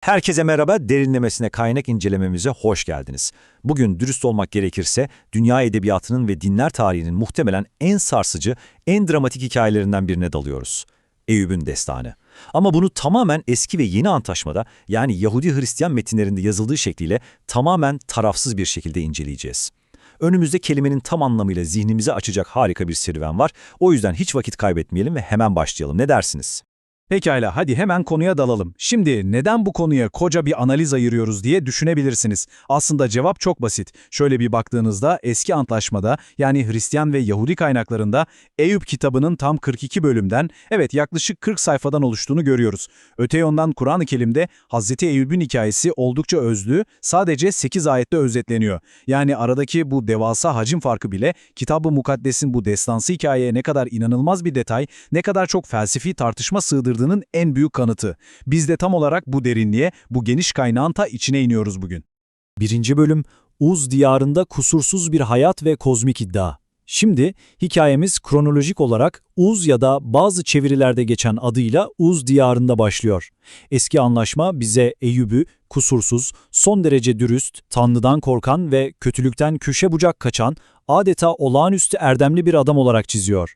Herkese merhaba, derinlemesine kaynak incelememize hoş geldiniz. Bugün dürüst olmak gerekirse, dünya edebiyatının ve dinler tarihinin muhtemelen en sarsıcı, en dramatik hikayelerinden birine dalıyoruz. Eyüp'ün destanı. Ama bunu tamamen eski ve yeni antlaşmada, yani Yahudi-Hristiyan metinlerinde yazıldığı şekliyle tamamen tarafsız bir şekilde inceleyeceğiz. Önümüzde kelimenin tam anlamıyla zihnimizi açacak harika bir serüven var. O yüzden hiç vakit kaybetmeyelim ve hemen başlayalım. Ne dersiniz? Pekala, hadi hemen konuya dalalım. Şimdi neden bu konuya koca bir analiz ayırıyoruz diye düşünebilirsiniz. Aslında cevap çok basit. Şöyle bir baktığınızda eski antlaşmada, yani Hristiyan ve Yahudi kaynaklarında Eyüp kitabının tam 42 bölümden, evet yaklaşık 40 sayfadan oluştuğunu görüyoruz. Öte yandan Kur'an-ı Kerim'de Hazreti Eyüp'ün hikayesi oldukça özlü, sadece 8 ayette özetleniyor. Yani aradaki bu devasa hacim farkı bile Kitab-ı Mukaddes'in bu destansı hikayeye ne kadar inanılmaz bir detay, ne kadar çok felsefi tartışma sığdırdığının en büyük kanıtı. Biz de tam olarak bu derinliğe, bu geniş kaynağın ta içine iniyoruz bugün. Birinci bölüm, Uz diyarında kusursuz bir hayat ve kozmik iddia. Şimdi hikayemiz kronolojik olarak Uz ya da bazı çevirilerde geçen adıyla Uz diyarında başlıyor. Eski anlaşma bize Eyüp'ü kusursuz, son derece dürüst, Tanrı'dan korkan ve kötülükten köşe bucak kaçan, adeta olağanüstü erdemli bir adam olarak çiziyor.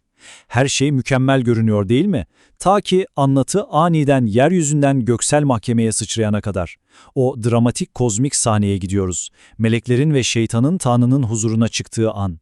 Her şey mükemmel görünüyor değil mi? Ta ki anlatı aniden yeryüzünden göksel mahkemeye sıçrayana kadar. O dramatik kozmik sahneye gidiyoruz. Meleklerin ve şeytanın Tanrı'nın huzuruna çıktığı an.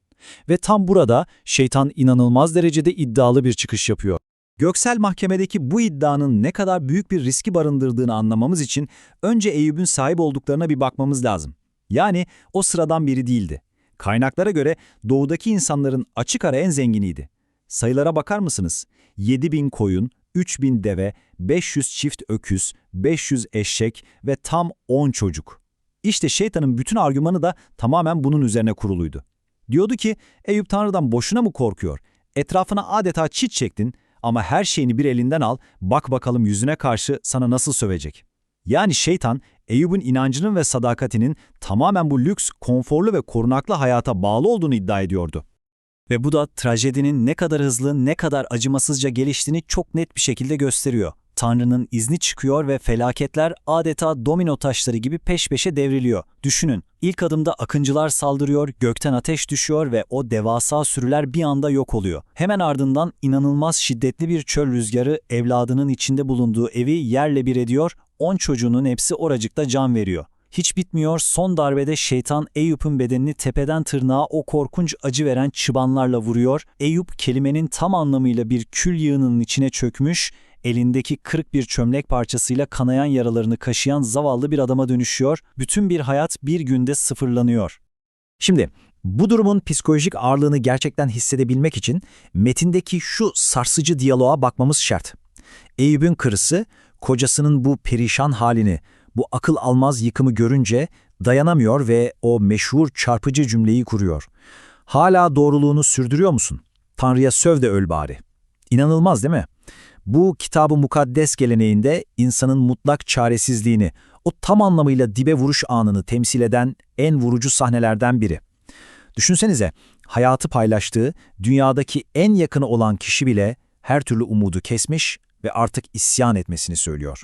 Ve tam burada şeytan inanılmaz derecede iddialı bir çıkış yapıyor. Göksel mahkemedeki bu iddianın ne kadar büyük bir riski barındırdığını anlamamız için önce Eyüp'ün sahip olduklarına bir bakmamız lazım. Yani o sıradan biri değildi. Kaynaklara göre doğudaki insanların açık ara en zenginiydi. Sayılara bakar mısınız? 7.000 koyun, 3.000 deve, 500 çift öküz, 500 eşek ve tam 10 çocuk. İşte şeytanın bütün argümanı da tamamen bunun üzerine kuruluydu. Diyordu ki, Eyüp Tanrı'dan boşuna mı korkuyor? Etrafına adeta çit çektin ama her şeyini bir elinden al, bak bakalım yüzüne karşı sana nasıl sövecek. Yani şeytan, Eyüp'ün inancının ve sadakatinin tamamen bu lüks, konforlu ve korunaklı hayata bağlı olduğunu iddia ediyordu. Ve bu da trajedinin ne kadar hızlı, ne kadar acımasızca geliştiğini çok net bir şekilde gösteriyor. Tanrı'nın izni çıkıyor ve felaketler adeta domino taşları gibi peş peşe devriliyor. Düşünün, ilk adımda akıncılar saldırıyor, gökten ateş düşüyor ve o devasa sürüler bir anda yok oluyor. Hemen ardından inanılmaz şiddetli bir çöl rüzgarı evladının içinde bulunduğu evi yerle bir ediyor, 10 çocuğunun hepsi oracıkta can veriyor. Hiç bitmiyor, son darbede şeytan Eyüp'ün bedenini tepeden tırnağa o korkunç acı veren çıbanlarla vuruyor. Eyüp kelimenin tam anlamıyla bir kül yığınının içine çökmüş, elindeki kırık bir çömlek parçasıyla kanayan yaralarını kaşıyan zavallı bir adama dönüşüyor. Bütün bir hayat bir günde sıfırlanıyor. Şimdi bu durumun psikolojik ağırlığını gerçekten hissedebilmek için metindeki şu sarsıcı diyaloğa bakmamız şart. Eyüp'ün karısı kocasının bu perişan halini, bu akıl almaz yıkımı görünce dayanamıyor ve o meşhur çarpıcı cümleyi kuruyor. Hala doğruluğunu sürdürüyor musun? Tanrı'ya söv de öl bari. İnanılmaz değil mi? Bu Kitab-ı Mukaddes geleneğinde insanın mutlak çaresizliğini, o tam anlamıyla dibe vuruş anını temsil eden en vurucu sahnelerden biri. Düşünsenize, hayatı paylaştığı, dünyadaki en yakını olan kişi bile her türlü umudu kesmiş ve artık isyan etmesini söylüyor.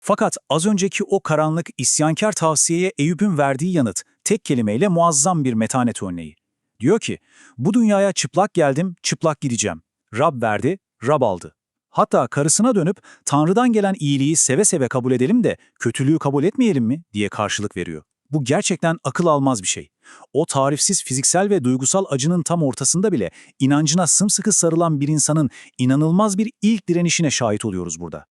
Fakat az önceki o karanlık, isyankar tavsiyeye Eyüp'ün verdiği yanıt tek kelimeyle muazzam bir metanet örneği. Diyor ki, bu dünyaya çıplak geldim, çıplak gideceğim. Rab verdi, Rab aldı. Hatta karısına dönüp Tanrı'dan gelen iyiliği seve seve kabul edelim de kötülüğü kabul etmeyelim mi diye karşılık veriyor. Bu gerçekten akıl almaz bir şey. O tarifsiz fiziksel ve duygusal acının tam ortasında bile inancına sımsıkı sarılan bir insanın inanılmaz bir ilk direnişine şahit oluyoruz burada.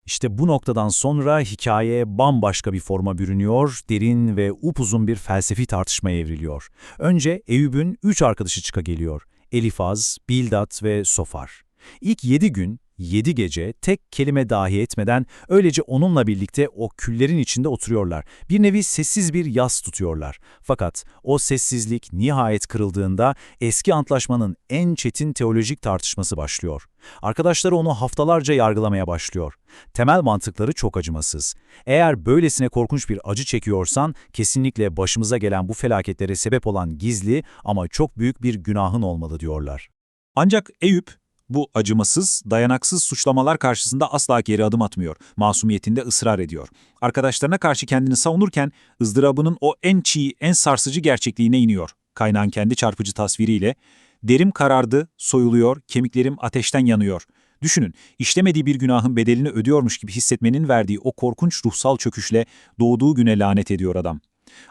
İşte bu noktadan sonra hikaye bambaşka bir forma bürünüyor, derin ve upuzun bir felsefi tartışmaya evriliyor. Önce Eyüp'ün 3 arkadaşı çıka geliyor. Elifaz, Bildad ve Sofar. İlk 7 gün, 7 gece tek kelime dahi etmeden öylece onunla birlikte o küllerin içinde oturuyorlar. Bir nevi sessiz bir yas tutuyorlar. Fakat o sessizlik nihayet kırıldığında eski antlaşmanın en çetin teolojik tartışması başlıyor. Arkadaşları onu haftalarca yargılamaya başlıyor. Temel mantıkları çok acımasız. Eğer böylesine korkunç bir acı çekiyorsan kesinlikle başımıza gelen bu felaketlere sebep olan gizli ama çok büyük bir günahın olmalı diyorlar. Ancak Eyüp Bu acımasız, dayanaksız suçlamalar karşısında asla geri adım atmıyor, masumiyetinde ısrar ediyor. Arkadaşlarına karşı kendini savunurken ızdırabının o en çiğ, en sarsıcı gerçekliğine iniyor. Kaynağın kendi çarpıcı tasviriyle, "Derim karardı, soyuluyor, kemiklerim ateşten yanıyor." Düşünün, işlemediği bir günahın bedelini ödüyormuş gibi hissetmenin verdiği o korkunç ruhsal çöküşle doğduğu güne lanet ediyor adam.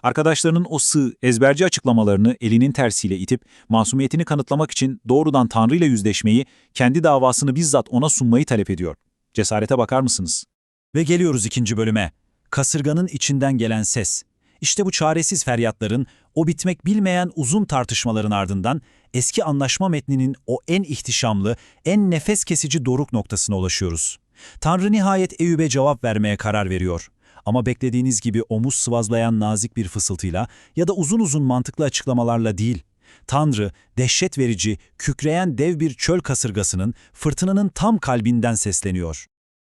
Arkadaşlarının o sığ, ezberci açıklamalarını elinin tersiyle itip, masumiyetini kanıtlamak için doğrudan Tanrı ile yüzleşmeyi, kendi davasını bizzat ona sunmayı talep ediyor. Cesarete bakar mısınız? Ve geliyoruz ikinci bölüme. Kasırganın içinden gelen ses. İşte bu çaresiz feryatların, o bitmek bilmeyen uzun tartışmaların ardından eski anlaşma metninin o en ihtişamlı, en nefes kesici doruk noktasına ulaşıyoruz. Tanrı nihayet Eyüp'e cevap vermeye karar veriyor. Ama beklediğiniz gibi omuz sıvazlayan nazik bir fısıltıyla ya da uzun uzun mantıklı açıklamalarla değil. Tanrı, dehşet verici, kükreyen dev bir çöl kasırgasının, fırtınanın tam kalbinden sesleniyor.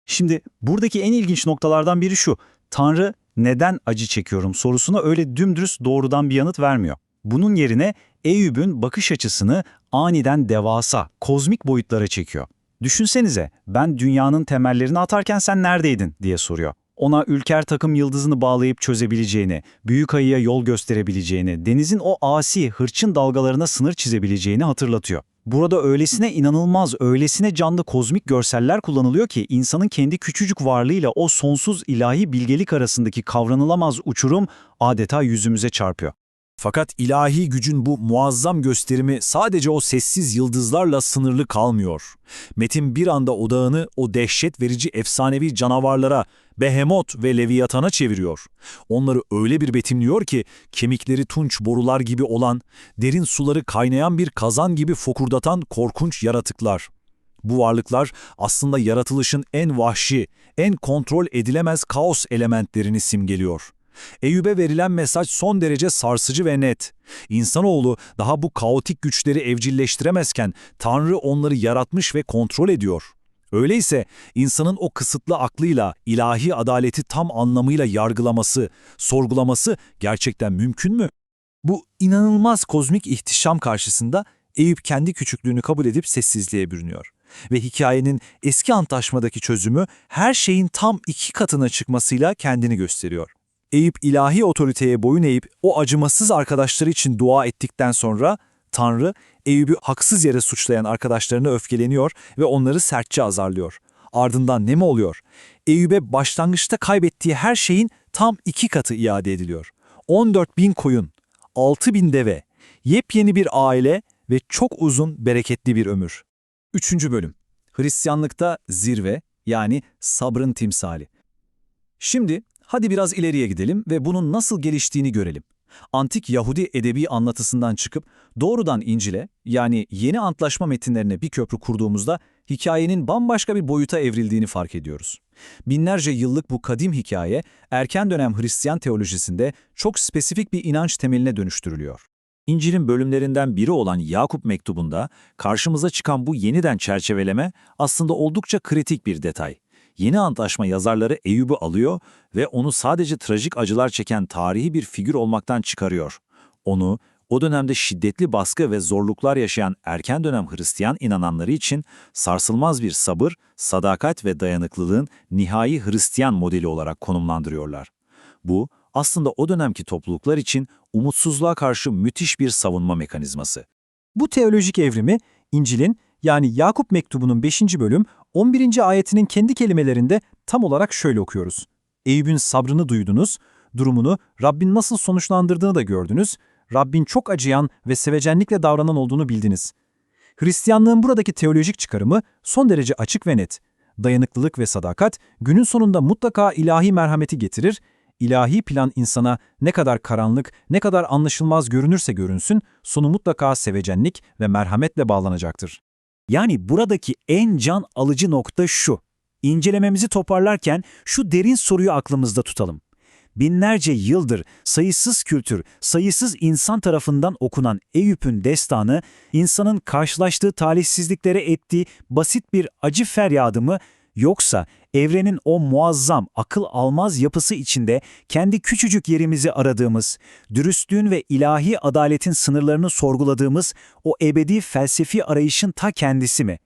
Şimdi buradaki en ilginç noktalardan biri şu: Tanrı neden acı çekiyorum sorusuna öyle dümdüz doğrudan bir yanıt vermiyor. Bunun yerine Eyüp'ün bakış açısını aniden devasa, kozmik boyutlara çekiyor. Düşünsenize, ben dünyanın temellerini atarken sen neredeydin diye soruyor. Ona Ülker takım yıldızını bağlayıp çözebileceğini, büyük ayıya yol gösterebileceğini, denizin o asi, hırçın dalgalarına sınır çizebileceğini hatırlatıyor. Burada öylesine inanılmaz, öylesine canlı kozmik görseller kullanılıyor ki insanın kendi küçücük varlığıyla o sonsuz ilahi bilgelik arasındaki kavranılamaz uçurum adeta yüzümüze çarpıyor. Fakat ilahi gücün bu muazzam gösterimi sadece o sessiz yıldızlarla sınırlı kalmıyor. Metin bir anda odağını o dehşet verici efsanevi canavarlara, Behemot ve Leviatan'a çeviriyor. Onları öyle bir betimliyor ki kemikleri tunç borular gibi olan, derin suları kaynayan bir kazan gibi fokurdatan korkunç yaratıklar. Bu varlıklar aslında yaratılışın en vahşi, en kontrol edilemez kaos elementlerini simgeliyor. Eyüp'e verilen mesaj son derece sarsıcı ve net. İnsanoğlu daha bu kaotik güçleri evcilleştiremezken Tanrı onları yaratmış ve kontrol ediyor. Öyleyse insanın o kısıtlı aklıyla ilahi adaleti tam anlamıyla yargılaması, sorgulaması gerçekten mümkün mü? Bu inanılmaz kozmik ihtişam karşısında Eyüp kendi küçüklüğünü kabul edip sessizliğe bürünüyor. Ve hikayenin eski antlaşmadaki çözümü her şeyin tam 2 katına çıkmasıyla kendini gösteriyor. Eyüp ilahi otoriteye boyun eğip o acımasız arkadaşları için dua ettikten sonra Tanrı Eyüp'ü haksız yere suçlayan arkadaşlarına öfkeleniyor ve onları sertçe azarlıyor. Ardından ne mi oluyor? Eyüp'e başlangıçta kaybettiği her şeyin tam 2 katı iade ediliyor. 14.000 koyun, 6.000 deve, yepyeni bir aile ve çok uzun bereketli bir ömür. 3. bölüm. Hristiyanlıkta zirve, yani sabrın timsali. Şimdi hadi biraz ileriye gidelim ve bunun nasıl geliştiğini görelim. Antik Yahudi edebi anlatısından çıkıp doğrudan İncil'e, yani yeni antlaşma metinlerine bir köprü kurduğumuzda hikayenin bambaşka bir boyuta evrildiğini fark ediyoruz. Binlerce yıllık bu kadim hikaye erken dönem Hristiyan teolojisinde çok spesifik bir inanç temeline dönüştürülüyor. İncil'in bölümlerinden biri olan Yakup mektubunda karşımıza çıkan bu yeniden çerçeveleme aslında oldukça kritik bir detay. Yeni antlaşma yazarları Eyüp'ü alıyor ve onu sadece trajik acılar çeken tarihi bir figür olmaktan çıkarıyor. Onu, o dönemde şiddetli baskı ve zorluklar yaşayan erken dönem Hristiyan inananları için sarsılmaz bir sabır, sadakat ve dayanıklılığın nihai Hristiyan modeli olarak konumlandırıyorlar. Bu, aslında o dönemki topluluklar için umutsuzluğa karşı müthiş bir savunma mekanizması. Bu teolojik evrimi İncil'in, yani Yakup mektubunun 5. bölüm 11. ayetinin kendi kelimelerinde tam olarak şöyle okuyoruz. Eyüp'ün sabrını duydunuz, durumunu Rabbin nasıl sonuçlandırdığını da gördünüz, Rabbin çok acıyan ve sevecenlikle davranan olduğunu bildiniz. Hristiyanlığın buradaki teolojik çıkarımı son derece açık ve net. Dayanıklılık ve sadakat günün sonunda mutlaka ilahi merhameti getirir, ilahi plan insana ne kadar karanlık, ne kadar anlaşılmaz görünürse görünsün, sonu mutlaka sevecenlik ve merhametle bağlanacaktır. Yani buradaki en can alıcı nokta şu: İncelememizi toparlarken şu derin soruyu aklımızda tutalım. Binlerce yıldır sayısız kültür, sayısız insan tarafından okunan Eyüp'ün destanı, insanın karşılaştığı talihsizliklere ettiği basit bir acı feryadı mı, yoksa evrenin o muazzam, akıl almaz yapısı içinde kendi küçücük yerimizi aradığımız, dürüstlüğün ve ilahi adaletin sınırlarını sorguladığımız o ebedi felsefi arayışın ta kendisi mi?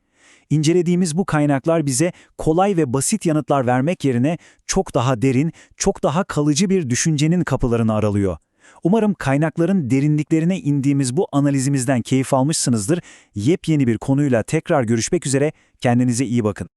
İncelediğimiz bu kaynaklar bize kolay ve basit yanıtlar vermek yerine çok daha derin, çok daha kalıcı bir düşüncenin kapılarını aralıyor. Umarım kaynakların derinliklerine indiğimiz bu analizimizden keyif almışsınızdır. Yepyeni bir konuyla tekrar görüşmek üzere, kendinize iyi bakın.